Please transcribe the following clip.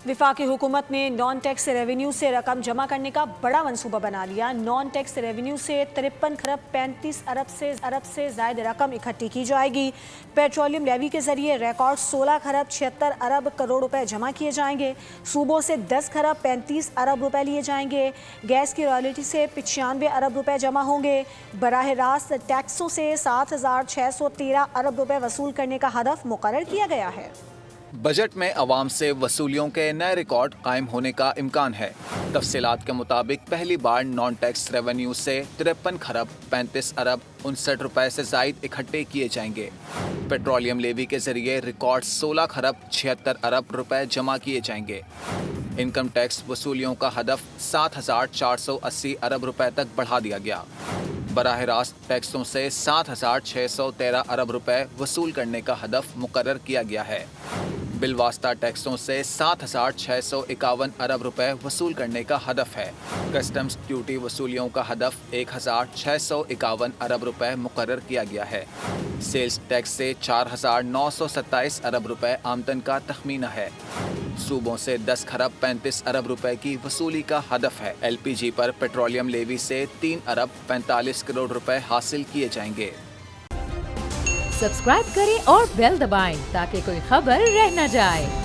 वफाकी हुकूमत ने नॉन टैक्स रेवेन्यू से रकम जमा करने का बड़ा मंसूबा बना लिया। नॉन टैक्स रेवेन्यू से 53 खरब 35 अरब से ज़ायद रकम इकट्ठी की जाएगी। पेट्रोलियम लेवी के जरिए रिकॉर्ड 16 खरब 76 अरब करोड़ रुपए जमा किए जाएंगे। सूबों से 10 खरब 35 अरब रुपए लिए जाएंगे। गैस की रॉयल्टी से 95 अरब रुपए जमा होंगे। बराह रास्त टैक्सों से 7,613 अरब रुपए वसूल करने का हदफ मुकर्रर किया गया है। बजट में अवाम से वसूलियों के नए रिकॉर्ड कायम होने का इम्कान है। तफसीलात के मुताबिक पहली बार नॉन टैक्स रेवेन्यू से 53 खरब 35 अरब 59 रुपए से जायद इकट्ठे किए जाएंगे। पेट्रोलियम लेवी के जरिए रिकॉर्ड 16 खरब 76 अरब रुपए जमा किए जाएंगे। इनकम टैक्स वसूलियों का हदफ 7,480 अरब रुपए तक बढ़ा दिया गया। बराह रास्त टैक्सों से 7,613 अरब रुपए वसूल करने का हदफ मुकर्रर किया गया है। बिलवास्ता टैक्सों से 7,651 अरब रुपए वसूल करने का हदफ है। कस्टम्स ड्यूटी वसूलियों का हदफ 1,651 अरब रुपए मुकर्रर किया गया है। सेल्स टैक्स से 4,927 अरब रुपए आमदन का तखमीना है। सूबों से 10 खरब 35 अरब रुपए की वसूली का हदफ है। LPG पर पेट्रोलियम लेवी से 3 अरब 45 करोड़ रुपए हासिल किए जाएंगे। सब्सक्राइब करें और बेल दबाएं ताकि कोई खबर रह न जाए।